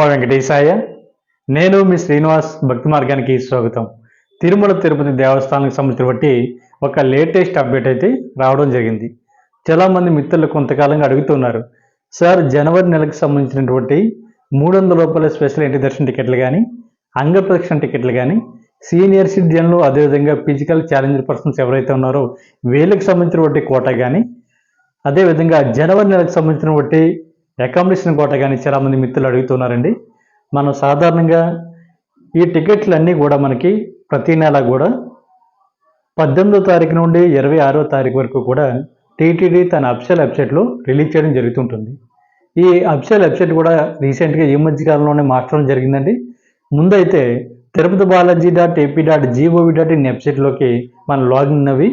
వెంకటేశాయ. నేను మీ శ్రీనివాస్. భక్తి మార్గానికి స్వాగతం. తిరుమల తిరుపతి దేవస్థానానికి సంబంధించిన బట్టి ఒక లేటెస్ట్ అప్డేట్ అయితే రావడం జరిగింది. చాలామంది మిత్రులు కొంతకాలంగా అడుగుతున్నారు, సార్ జనవరి నెలకు సంబంధించినటువంటి 300 రూపాయల స్పెషల్ ఎంట్రీ దర్శన టికెట్లు కానీ, అంగప్రదక్షిణ టికెట్లు కానీ, సీనియర్ సిటిజన్లు అదేవిధంగా ఫిజికల్ ఛాలెంజ్ పర్సన్స్ ఎవరైతే ఉన్నారో వీళ్ళకి సంబంధించినటువంటి కోట కానీ, అదేవిధంగా జనవరి నెలకు సంబంధించినటువంటి అకామిడేషన్ కోట కానీ చాలామంది మిత్రులు అడుగుతున్నారండి. మనం సాధారణంగా ఈ టికెట్లన్నీ కూడా మనకి ప్రతి నెల కూడా 18వ తారీఖు నుండి 26వ తారీఖు వరకు కూడా టీటీడీ తన అఫీషియల్ వెబ్సైట్లో రిలీజ్ చేయడం జరుగుతుంటుంది. ఈ అఫీషియల్ వెబ్సైట్ కూడా రీసెంట్గా ఈ మధ్య కాలంలోనే మార్చడం జరిగిందండి. ముందైతే తిరుపతి బాలాజీ .ఏపీ.gov.in వెబ్సైట్లోకి మనం లాగిన్ అవి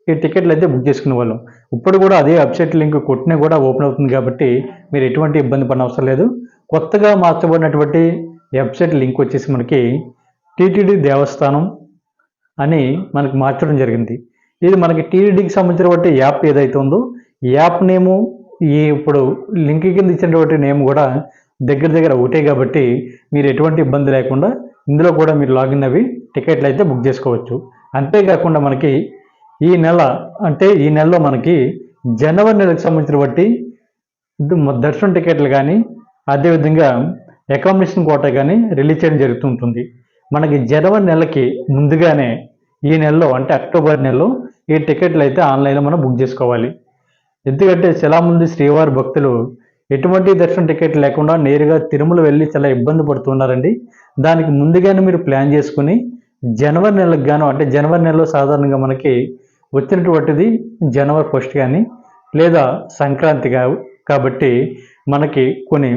ఈ టికెట్లు అయితే బుక్ చేసుకునే వాళ్ళం. ఇప్పుడు కూడా అదే వెబ్సైట్ లింక్ కొట్టినా కూడా ఓపెన్ అవుతుంది కాబట్టి మీరు ఎటువంటి ఇబ్బంది పడిన అవసరం లేదు. కొత్తగా మార్చబడినటువంటి వెబ్సైట్ లింక్ వచ్చేసి మనకి టీటీడీ దేవస్థానం అని మనకి మార్చడం జరిగింది. ఇది మనకి టీటీడీకి సంబంధించినటువంటి యాప్ ఏదైతే ఉందో ఈ యాప్ నేము ఈ ఇప్పుడు లింక్ కింద ఇచ్చినటువంటి నేమ్ కూడా దగ్గర ఒకటే కాబట్టి మీరు ఎటువంటి ఇబ్బంది లేకుండా ఇందులో కూడా మీరు లాగిన్ అవి టికెట్లు అయితే బుక్ చేసుకోవచ్చు. అంతేకాకుండా మనకి ఈ నెలలో మనకి జనవరి నెలకు సంబంధించిన బట్టి దర్శనం టికెట్లు కానీ అదేవిధంగా అకామిడేషన్ కోట కానీ రిలీజ్ చేయడం జరుగుతుంటుంది. మనకి జనవరి నెలకి ముందుగానే ఈ నెలలో అంటే అక్టోబర్ నెలలో ఈ టికెట్లు అయితే ఆన్లైన్లో మనం బుక్ చేసుకోవాలి. ఎందుకంటే చాలామంది శ్రీవారి భక్తులు ఎటువంటి దర్శనం టికెట్ లేకుండా నేరుగా తిరుమల వెళ్ళి చాలా ఇబ్బంది పడుతున్నారండి. దానికి ముందుగానే మీరు ప్లాన్ చేసుకుని జనవరి నెలకు గాను అంటే జనవరి నెలలో సాధారణంగా మనకి వచ్చినటువంటిది జనవరి 1 కానీ లేదా సంక్రాంతి కాబట్టి మనకి కొన్ని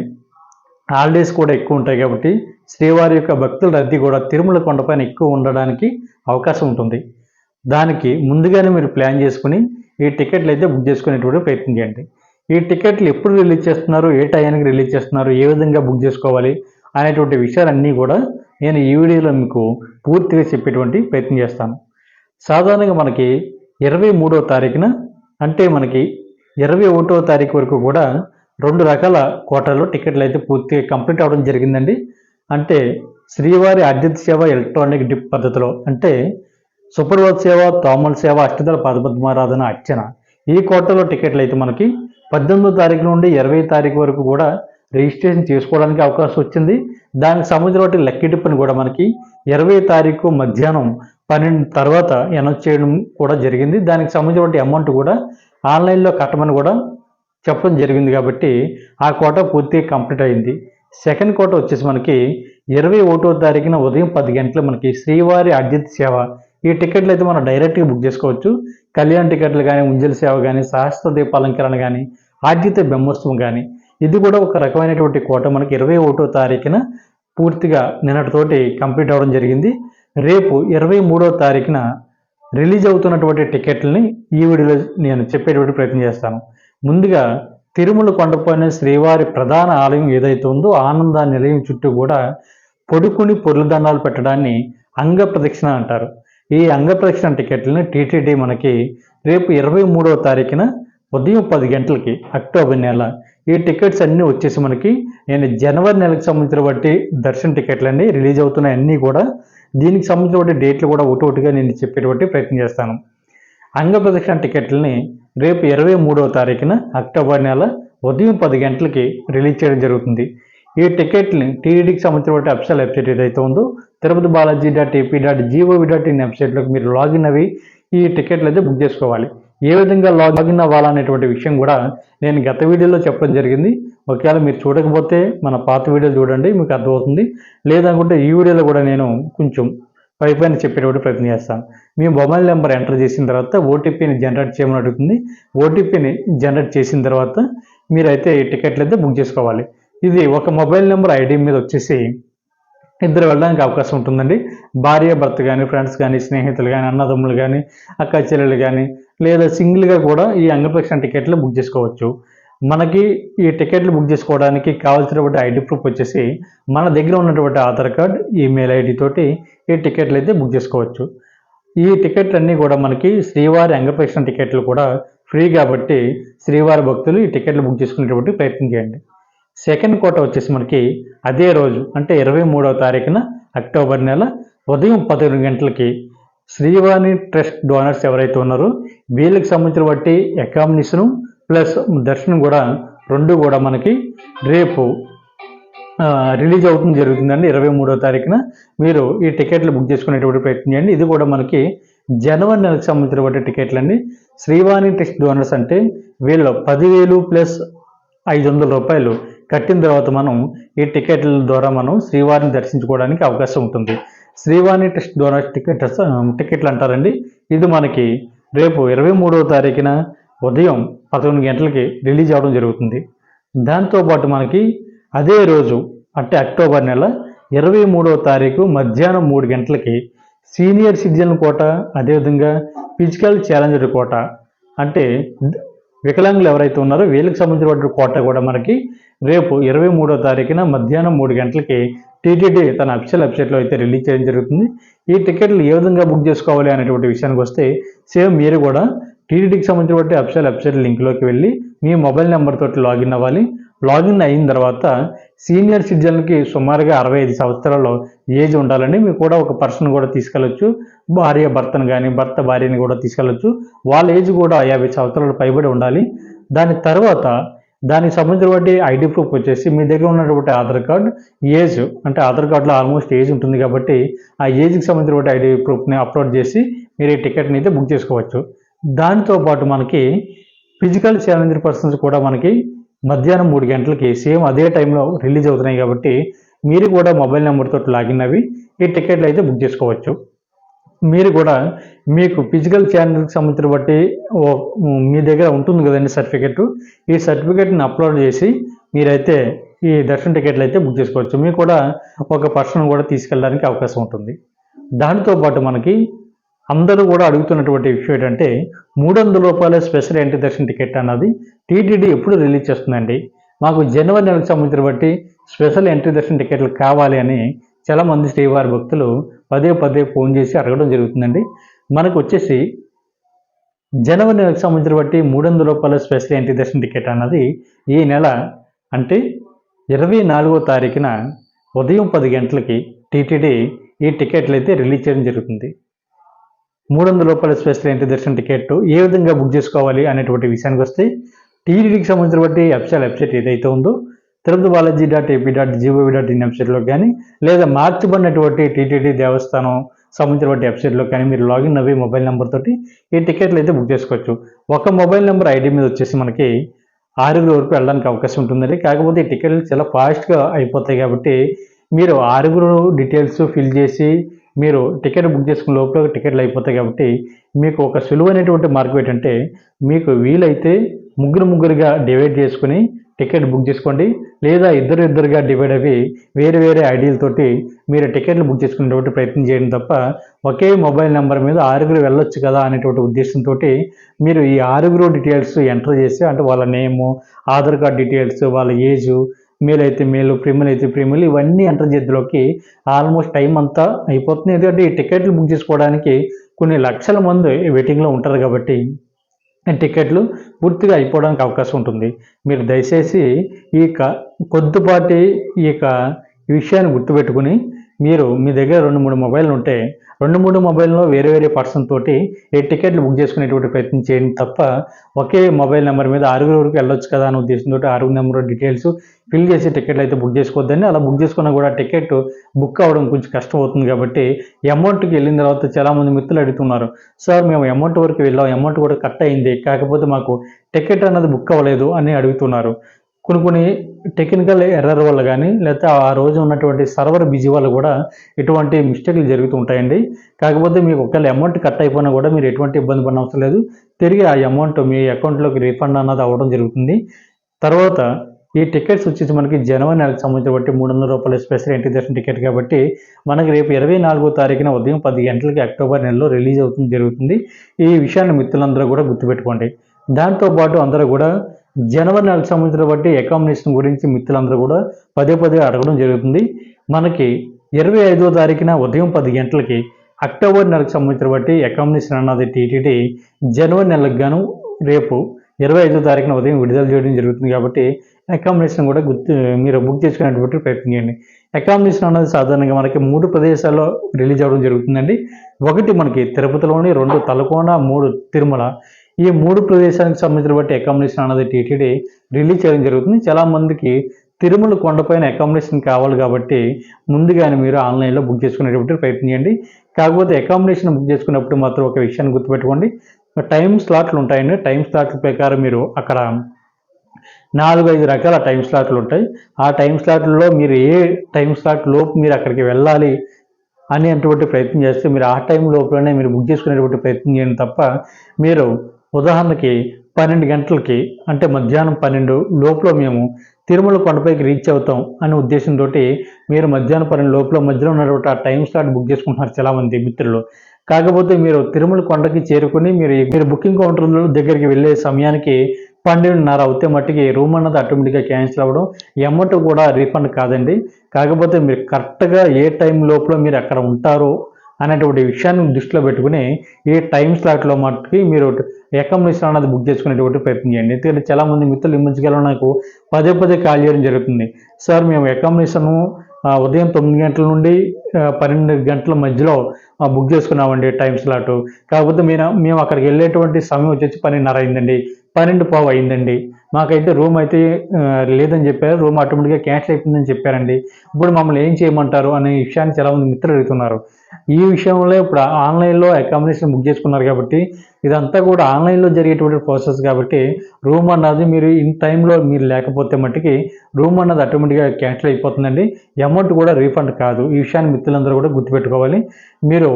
హాలిడేస్ కూడా ఎక్కువ ఉంటాయి కాబట్టి శ్రీవారి యొక్క భక్తుల రద్దీ కూడా తిరుమల కొండపైన ఎక్కువ ఉండడానికి అవకాశం ఉంటుంది. దానికి ముందుగానే మీరు ప్లాన్ చేసుకుని ఈ టికెట్లు అయితే బుక్ చేసుకునేటువంటి ప్రయత్నం చేయండి. ఈ టికెట్లు ఎప్పుడు రిలీజ్ చేస్తున్నారు, ఏ టైంకి రిలీజ్ చేస్తున్నారు, ఏ విధంగా బుక్ చేసుకోవాలి అనేటువంటి విషయాలన్నీ కూడా నేను ఈ వీడియోలో మీకు పూర్తిగా చెప్పేటువంటి ప్రయత్నం చేస్తాను. సాధారణంగా మనకి 23వ తారీఖున అంటే మనకి 21వ తారీఖు వరకు కూడా 2 రకాల కోటాల్లో టికెట్లు అయితే పూర్తిగా కంప్లీట్ అవ్వడం జరిగిందండి. అంటే శ్రీవారి ఆర్జిత సేవ ఎలక్ట్రానిక్ డిప్ పద్ధతిలో అంటే సుప్రభాత సేవ, తోమల సేవ, అష్టదళ పద్మారాధన, అర్చన ఈ కోటాలో టికెట్లు అయితే మనకి 18వ తారీఖు నుండి 20వ తారీఖు వరకు కూడా రిజిస్ట్రేషన్ చేసుకోవడానికి అవకాశం వచ్చింది. దానికి సంబంధించిన లక్కీ డిప్ని కూడా మనకి 20వ తారీఖు మధ్యాహ్నం 12 తర్వాత అనౌన్స్ చేయడం కూడా జరిగింది. దానికి సంబంధించిన అమౌంట్ కూడా ఆన్లైన్లో కట్టమని కూడా చెప్పడం జరిగింది కాబట్టి ఆ కోట పూర్తిగా కంప్లీట్ అయింది. సెకండ్ కోట వచ్చేసి మనకి 21వ తారీఖున ఉదయం 10 గంటలు మనకి శ్రీవారి ఆర్జిత సేవ ఈ టికెట్లు అయితే మనం డైరెక్ట్గా బుక్ చేసుకోవచ్చు. కళ్యాణ టికెట్లు కానీ, ఉంజల సేవ కానీ, సహస్ర దీపాలంకరణ కానీ, ఆర్జిత బ్రహ్మోత్సవం కానీ ఇది కూడా ఒక రకమైనటువంటి కోట మనకి 21వ తారీఖున పూర్తిగా నిన్నటితోటి కంప్లీట్ అవ్వడం జరిగింది. రేపు 23వ తారీఖున రిలీజ్ అవుతున్నటువంటి టికెట్లని ఈ వీడియోలో నేను చెప్పేటువంటి ప్రయత్నం చేస్తాను. ముందుగా తిరుమల కొండపైన శ్రీవారి ప్రధాన ఆలయం ఏదైతే ఉందో ఆనంద నిలయం చుట్టూ కూడా పొడుకుని పొర్లదండాలు పెట్టడాన్ని అంగ ప్రదక్షిణ అంటారు. ఈ అంగ ప్రదక్షిణ టికెట్లని టీటీడీ మనకి రేపు 23వ తారీఖున ఉదయం 10 గంటలకి అక్టోబర్ నెల ఈ టికెట్స్ అన్నీ వచ్చేసి మనకి నేను జనవరి నెలకు సంబంధించిన బట్టి దర్శన టికెట్లన్నీ రిలీజ్ అవుతున్నాయి. అన్నీ కూడా దీనికి సంబంధించిన డేట్లు కూడా ఒకటిగా నేను చెప్పేటువంటి ప్రయత్నం చేస్తాను. అంగ ప్రదక్షిణ టికెట్లని రేపు 23వ తారీఖున అక్టోబర్ నెల ఉదయం 10 గంటలకి రిలీజ్ చేయడం జరుగుతుంది. ఈ టికెట్ని టీటీడీకి సంబంధించిన అఫీషియల్ వెబ్సైట్ ఏదైతే ఉందో తిరుపతి బాలాజీ .ఏపీ.gov.in వెబ్సైట్లోకి మీరు లాగిన్ అవి ఈ టికెట్లు అయితే బుక్ చేసుకోవాలి. ఏ విధంగా లాగిన్ అవ్వాలనేటువంటి విషయం కూడా నేను గత వీడియోలో చెప్పడం జరిగింది. ఒకవేళ మీరు చూడకపోతే మన పాత వీడియోలు చూడండి, మీకు అర్థమవుతుంది. లేదనుకుంటే ఈ వీడియోలో కూడా నేను కొంచెం పైపైన చెప్పేటువంటి ప్రయత్నం చేస్తాను. మీ మొబైల్ నెంబర్ ఎంటర్ చేసిన తర్వాత ఓటీపీని జనరేట్ చేయమని అడుగుతుంది. ఓటీపీని జనరేట్ చేసిన తర్వాత మీరైతే ఈ టికెట్లు అయితే బుక్ చేసుకోవాలి. ఇది ఒక మొబైల్ నెంబర్ ఐడి మీద వచ్చేసి ఇద్దరు వెళ్ళడానికి అవకాశం ఉంటుందండి. భార్య భర్త కానీ, ఫ్రెండ్స్ కానీ, స్నేహితులు కానీ, అన్నదమ్ములు కానీ, అక్క చెల్లెలు కానీ లేదా సింగిల్గా కూడా ఈ అంగప్రదక్షిణ టికెట్లు బుక్ చేసుకోవచ్చు. మనకి ఈ టికెట్లు బుక్ చేసుకోవడానికి కావాల్సినటువంటి ఐడి ప్రూఫ్ వచ్చేసి మన దగ్గర ఉన్నటువంటి ఆధార్ కార్డ్, ఈమెయిల్ ఐడి తోటి ఈ టికెట్లు అయితే బుక్ చేసుకోవచ్చు. ఈ టికెట్లు అన్నీ కూడా మనకి శ్రీవారి అంగప్రదక్షిణ టికెట్లు కూడా ఫ్రీ కాబట్టి శ్రీవారి భక్తులు ఈ టికెట్లు బుక్ చేసుకునేటువంటి ప్రయత్నం చేయండి. సెకండ్ కోట వచ్చేసి మనకి అదే రోజు అంటే 23వ తారీఖున అక్టోబర్ నెల ఉదయం 11 గంటలకి శ్రీవాణి ట్రస్ట్ డోనర్స్ ఎవరైతే ఉన్నారో వీళ్ళకి సంబంధించిన బట్టి అకామిడేషను ప్లస్ దర్శనం కూడా రెండు కూడా మనకి రేపు రిలీజ్ అవుతుంది జరుగుతుందండి. 23వ తారీఖున మీరు ఈ టికెట్లు బుక్ చేసుకునేటువంటి ప్రయత్నం చేయండి. ఇది కూడా మనకి జనవరి నెలకు సంబంధించినటువంటి టికెట్లు అండి. శ్రీవాణి ట్రస్ట్ డోనర్స్ అంటే వీళ్ళు 10,000 ప్లస్ 500 రూపాయలు కట్టిన తర్వాత మనం ఈ టికెట్ల ద్వారా మనం శ్రీవారిని దర్శించుకోవడానికి అవకాశం ఉంటుంది. శ్రీవాణి ట్రస్ట్ డోనర్స్ టికెట్లు అంటారండి. ఇది మనకి రేపు 23వ తారీఖున ఉదయం 11 గంటలకి రిలీజ్ అవ్వడం జరుగుతుంది. దాంతోపాటు మనకి అదే రోజు అంటే అక్టోబర్ నెల 23వ తారీఖు మధ్యాహ్నం 3 గంటలకి సీనియర్ సిటిజన్ కోట, అదేవిధంగా ఫిజికల్ ఛాలెంజర్ కోట అంటే వికలాంగులు ఎవరైతే ఉన్నారో వీళ్ళకి సంబంధించిన కోట కూడా మనకి రేపు 23వ తారీఖున మధ్యాహ్నం 3 గంటలకి టీటీడీ తన అఫీషియల్ వెబ్సైట్లో అయితే రిలీజ్ చేయడం జరుగుతుంది. ఈ టికెట్లు ఏ విధంగా బుక్ చేసుకోవాలి అనేటువంటి విషయానికి వస్తే సేమ్ మీరు కూడా టీటీడీకి సంబంధించిన అఫీషియల్ వెబ్సైట్ లింక్లోకి వెళ్ళి మీ మొబైల్ నెంబర్ తోటి లాగిన్ అవ్వాలి. లాగిన్ అయిన తర్వాత సీనియర్ సిటిజన్కి సుమారుగా 65 సంవత్సరాల ఏజ్ ఉండాలండి. మీకు కూడా ఒక పర్సన్ కూడా తీసుకెళ్ళొచ్చు, భార్య భర్తను కానీ భర్త భార్యని కూడా తీసుకెళ్ళొచ్చు. వాళ్ళ ఏజ్ కూడా 50 సంవత్సరాలు పైబడి ఉండాలి. దాని తర్వాత దానికి సంబంధించినటువంటి ఐడి ప్రూఫ్ వచ్చేసి మీ దగ్గర ఉన్నటువంటి ఆధార్ కార్డ్ ఏజ్ అంటే ఆధార్ కార్డులో ఆల్మోస్ట్ ఏజ్ ఉంటుంది కాబట్టి ఆ ఏజ్కి సంబంధించినటువంటి ఐడి ప్రూఫ్ని అప్లోడ్ చేసి మీరు ఈ టికెట్ని అయితే బుక్ చేసుకోవచ్చు. దానితో పాటు మనకి ఫిజికల్ ఛాలెంజర్ పర్సన్స్ కూడా మనకి మధ్యాహ్నం 3 గంటలకి సేమ్ అదే టైంలో రిలీజ్ అవుతున్నాయి కాబట్టి మీరు కూడా మొబైల్ నెంబర్తో లాగిన్ అవి ఈ టికెట్లు అయితే బుక్ చేసుకోవచ్చు. మీరు కూడా మీకు ఫిజికల్ ఛాలెంజ్కి సంబంధించిన బట్టి మీ దగ్గర ఉంటుంది కదండి సర్టిఫికెట్, ఈ సర్టిఫికెట్ని అప్లోడ్ చేసి మీరైతే ఈ దర్శన టికెట్లు అయితే బుక్ చేసుకోవచ్చు. మీకు కూడా ఒక పర్సన్ కూడా తీసుకెళ్ళడానికి అవకాశం ఉంటుంది. దానితో పాటు మనకి అందరూ కూడా అడుగుతున్నటువంటి విషయం ఏంటంటే 300 రూపాయల స్పెషల్ ఎంట్రీ దర్శన టికెట్ అన్నది టీటీడీ ఎప్పుడు రిలీజ్ చేస్తుందండి, మాకు జనవరి నెలకు సంబంధించిన బట్టి స్పెషల్ ఎంట్రీ దర్శన టికెట్లు కావాలి అని చాలామంది శ్రీవారి భక్తులు పదే పదే ఫోన్ చేసి అడగడం జరుగుతుందండి. మనకు వచ్చేసి జనవరి నెలకు సంబంధించిన బట్టి 300 రూపాయల స్పెషల్ ఎంట్రీ దర్శన టికెట్ అన్నది ఈ నెల అంటే 24వ తారీఖున ఉదయం 10 గంటలకి టీటీడీ ఈ టికెట్లు అయితే రిలీజ్ చేయడం జరుగుతుంది. 300 రూపాయల స్పెషల్ ఎంట్రీ దర్శన టికెట్ ఏ విధంగా బుక్ చేసుకోవాలి అనేటువంటి విషయానికి వస్తే టీటీడీకి సంబంధించిన బట్టి అఫీషియల్ వెబ్సైట్ ఏదైతే ఉందో tirupathi.ap.gov.in వెబ్సైట్లో కానీ లేదా మార్చబడినటువంటి టీటీడీ దేవస్థానం సంబంధించిన వెబ్సైట్లో కానీ మీరు లాగిన్ అవ్వి మొబైల్ నెంబర్ తోటి ఈ టికెట్లు అయితే బుక్ చేసుకోవచ్చు. ఒక మొబైల్ నెంబర్ ఐడి మీద వచ్చేసి మనకి 6 వరకు వెళ్ళడానికి అవకాశం ఉంటుందండి. కాకపోతే ఈ టికెట్లు చాలా ఫాస్ట్గా అయిపోతాయి కాబట్టి మీరు 6 డీటెయిల్స్ ఫిల్ చేసి మీరు టికెట్ బుక్ చేసుకున్న లోపల టికెట్లు అయిపోతాయి కాబట్టి మీకు ఒక సులువైనటువంటి మార్గం ఏంటంటే మీకు వీలైతే ముగ్గురుగా డివైడ్ చేసుకుని టికెట్ బుక్ చేసుకోండి, లేదా ఇద్దరుగా డివైడ్ అవి వేరే ఐడీలతోటి మీరు టికెట్లు బుక్ చేసుకునేటువంటి ప్రయత్నం చేయడం తప్ప ఒకే మొబైల్ నెంబర్ మీద 6 వెళ్ళొచ్చు కదా అనేటువంటి ఉద్దేశంతో మీరు ఈ 6 డీటెయిల్స్ ఎంటర్ చేసి అంటే వాళ్ళ నేము, ఆధార్ కార్డ్ డీటెయిల్స్, వాళ్ళ ఏజు, మేల్ అయితే మేలు, ఫీమేల్ అయితే ఫీమేల్ ఇవన్నీ ఎంటర్ చేతిలోకి ఆల్మోస్ట్ టైం అంతా అయిపోతుంది. ఎందుకంటే ఈ టికెట్లు బుక్ చేసుకోవడానికి కొన్ని లక్షల మంది వెయిటింగ్లో ఉంటారు కాబట్టి టికెట్లు పూర్తిగా అయిపోవడానికి అవకాశం ఉంటుంది. మీరు దయచేసి ఈ కొద్దిపాటి ఈ విషయాన్ని గుర్తుపెట్టుకుని మీరు మీ దగ్గర 2-3 మొబైల్లు ఉంటే 2-3 మొబైల్లో వేరే పర్సన్ తోటి ఈ టికెట్లు బుక్ చేసుకునేటువంటి ప్రయత్నం చేయండి తప్ప ఒకే మొబైల్ నెంబర్ మీద 6 వరకు వెళ్ళొచ్చు కదా అనే ఉద్దేశంతో 6 నెంబర్ డీటెయిల్స్ ఫిల్ చేసి టికెట్లు అయితే బుక్ చేసుకోవద్దండి. అలా బుక్ చేసుకున్నా కూడా టికెట్ బుక్ అవ్వడం కొంచెం కష్టం అవుతుంది కాబట్టి అమౌంట్కి వెళ్ళిన తర్వాత చాలామంది మిత్రులు అడుగుతున్నారు, సార్ మేము అమౌంట్ వరకు వెళ్ళాం, అమౌంట్ కూడా కట్ అయింది, కాకపోతే మాకు టికెట్ అన్నది బుక్ అవ్వలేదు అని అడుగుతున్నారు. కొన్ని టెక్నికల్ ఎర్రర్ వల్ల కానీ లేకపోతే ఆ రోజు ఉన్నటువంటి సర్వర్ బిజీ వల్ల కూడా ఇటువంటి మిస్టేక్లు జరుగుతూ ఉంటాయండి. కాకపోతే మీకు ఒకవేళ అమౌంట్ కట్ అయిపోయినా కూడా మీరు ఎటువంటి ఇబ్బంది పడిన అవసరం లేదు, తిరిగి ఆ అమౌంట్ మీ అకౌంట్లోకి రీఫండ్ అన్నది అవ్వడం జరుగుతుంది. తర్వాత ఈ టికెట్స్ వచ్చేసి మనకి జనవరి నెలకు సంబంధించి బట్టి 300 రూపాయల స్పెషల్ ఎంట్రీ దర్శన టికెట్ కాబట్టి మనకి రేపు 24వ తారీఖున ఉదయం 10 గంటలకి అక్టోబర్ నెలలో రిలీజ్ అవుతుంది జరుగుతుంది. ఈ విషయాన్ని మిత్రులందరూ కూడా గుర్తుపెట్టుకోండి. దాంతోపాటు అందరూ కూడా జనవరి నెలకు సంబంధించిన బట్టి అకామిడేషన్ గురించి మిత్రులందరూ కూడా పదే అడగడం జరుగుతుంది. మనకి 25వ తారీఖున ఉదయం 10 గంటలకి అక్టోబర్ నెలకు సంబంధించిన బట్టి అకామిడేషన్ అన్నది టీటీడీ జనవరి నెలకు గాను రేపు 25వ తారీఖున ఉదయం విడుదల చేయడం జరుగుతుంది కాబట్టి అకామిడేషన్ కూడా మీరు బుక్ చేసుకునేటువంటి ప్రయత్నం చేయండి. అకామిడేషన్ అనేది సాధారణంగా మనకి 3 ప్రదేశాల్లో రిలీజ్ అవ్వడం జరుగుతుందండి. ఒకటి మనకి తిరుపతిలోని, 2 తలకోన, 3 తిరుమల. ఈ 3 ప్రదేశానికి సంబంధించిన బట్టి అకామిడేషన్ అనేది టీటీడీ రిలీజ్ చేయడం జరుగుతుంది. చాలామందికి తిరుమల కొండపైన అకామిడేషన్ కావాలి కాబట్టి ముందుగానే మీరు ఆన్లైన్లో బుక్ చేసుకునేటువంటి ప్రయత్నం చేయండి. కాకపోతే అకామిడేషన్ బుక్ చేసుకున్నప్పుడు మాత్రం ఒక విషయాన్ని గుర్తుపెట్టుకోండి, టైం స్లాట్లు ఉంటాయండి. టైం స్లాట్ల ప్రకారం మీరు అక్కడ 4-5 రకాల టైం స్లాట్లు ఉంటాయి. ఆ టైం స్లాట్లలో మీరు ఏ టైం స్లాట్ లోపు మీరు అక్కడికి వెళ్ళాలి అనేటువంటి ప్రయత్నం చేస్తే మీరు ఆ టైం లోపలనే మీరు బుక్ చేసుకునేటువంటి ప్రయత్నం చేయండి తప్ప, మీరు ఉదాహరణకి 12 గంటలకి అంటే మధ్యాహ్నం 12 లోపల మేము తిరుమల కొండపైకి రీచ్ అవుతాం అనే ఉద్దేశంతో మీరు మధ్యాహ్నం 12 లోపల మధ్యలో ఉన్నటువంటి ఆ టైం స్లాట్ బుక్ చేసుకుంటున్నారు చాలామంది మిత్రులు. కాకపోతే మీరు తిరుమల కొండకి చేరుకుని మీరు బుకింగ్ కౌంటర్ దగ్గరికి వెళ్ళే సమయానికి 12:30 అవుతే మట్టికి రూమ్ అన్నది ఆటోమేటిక్గా క్యాన్సిల్ అవ్వడం, అమౌంట్ కూడా రీఫండ్ కాదండి. కాకపోతే మీరు కరెక్ట్గా ఏ టైం లోపల మీరు అక్కడ ఉంటారో అనేటువంటి విషయాన్ని దృష్టిలో పెట్టుకుని ఈ టైం స్లాట్లో మట్టుకి మీరు అకామిడేషన్ అనేది బుక్ చేసుకునేటువంటి ప్రయత్నం చేయండి. ఎందుకంటే చాలామంది మిత్రులు ఈ మధ్యకాలంలో నాకు పదే కాల్ చేయడం జరుగుతుంది. సార్ మేము అకామిడేషను ఉదయం 9 గంటల నుండి 12 గంటల మధ్యలో బుక్ చేసుకున్నామండి టైం స్లాటు. కాకపోతే మేము అక్కడికి వెళ్ళేటువంటి సమయం వచ్చేసి 12:30 అయిందండి, 12:15 అయిందండి. మాకైతే రూమ్ అయితే లేదని చెప్పారు, రూమ్ ఆటోమేటిక్గా క్యాన్సిల్ అయిపోయిందని చెప్పారండి. ఇప్పుడు మమ్మల్ని ఏం చేయమంటారు అనే విషయాన్ని చాలామంది మిత్రులు అడుగుతున్నారు. ఈ విషయంలో ఇప్పుడు ఆన్లైన్లో అకామిడేషన్ బుక్ చేసుకున్నారు కాబట్టి ఇదంతా కూడా ఆన్లైన్లో జరిగేటువంటి ప్రాసెస్ కాబట్టి రూమ్ అన్నది మీరు ఇన్ టైంలో మీరు లేకపోతే మట్టుకి రూమ్ అన్నది ఆటోమేటిక్గా క్యాన్సిల్ అయిపోతుందండి. అమౌంట్ కూడా రీఫండ్ కాదు. ఈ విషయాన్ని మిత్రులందరూ కూడా గుర్తుపెట్టుకోవాలి. మీరు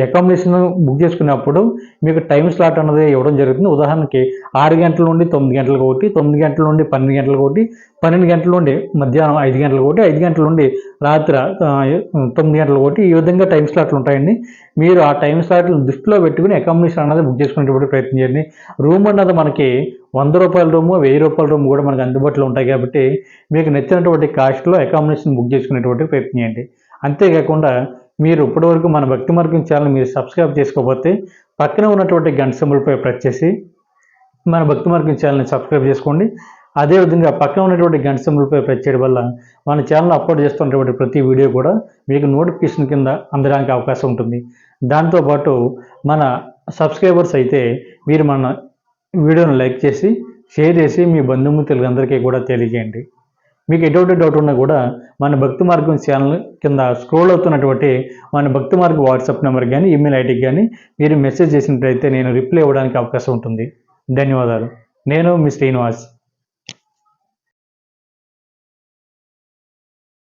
అకామిడేషన్ బుక్ చేసుకున్నప్పుడు మీకు టైం స్లాట్ అన్నది ఇవ్వడం జరుగుతుంది. ఉదాహరణకి 6 గంటల నుండి 9 గంటలకు ఒకటి, 9 గంటల నుండి 12 గంటలకు ఒకటి, 12 గంటల నుండి మధ్యాహ్నం 5 గంటలకు ఒకటి, 5 గంటల నుండి రాత్రి 9 గంటలకు ఒకటి. ఈ విధంగా టైం స్లాట్లు ఉంటాయండి. మీరు ఆ టైం స్లాట్లు దృష్టిలో పెట్టుకుని అకామిడేషన్ అన్నది బుక్ చేసుకునేటువంటి ప్రయత్నం చేయండి. రూమ్ అన్నది మనకి ₹100 రూము, ₹1000 రూమ్ కూడా మనకు అందుబాటులో ఉంటాయి కాబట్టి మీకు నచ్చినటువంటి కాస్ట్లో అకామిడేషన్ బుక్ చేసుకునేటువంటి ప్రయత్నం చేయండి. అంతేకాకుండా మీరు ఇప్పటివరకు మన భక్తి మార్గం ఛానల్ మీరు సబ్స్క్రైబ్ చేసుకోకపోతే పక్కన ఉన్నటువంటి గంట సింబల్పై ప్రెస్ చేసి మన భక్తి మార్గం ఛానల్ని సబ్స్క్రైబ్ చేసుకోండి. అదేవిధంగా పక్కన ఉన్నటువంటి గంట సింబల్పై ప్రెస్ చేయడం వల్ల మన ఛానల్ అప్లోడ్ చేస్తున్నటువంటి ప్రతి వీడియో కూడా మీకు నోటిఫికేషన్ కింద అందడానికి అవకాశం ఉంటుంది. దాంతోపాటు మన సబ్స్క్రైబర్స్ అయితే మీరు మన వీడియోను లైక్ చేసి షేర్ చేసి మీ బంధుమిత్రులందరికీ కూడా తెలియజేయండి. మీకు ఎటువంటి డౌట్ ఉన్నా కూడా మన భక్తి మార్గం ఛానల్ కింద స్క్రోల్ అవుతున్నటువంటి మన భక్తి మార్గం వాట్సాప్ నెంబర్ కానీ ఈమెయిల్ ఐడికి కానీ మీరు మెసేజ్ చేసినట్లయితే నేను రిప్లై ఇవ్వడానికి అవకాశం ఉంటుంది. ధన్యవాదాలు. నేను మీ శ్రీనివాస్.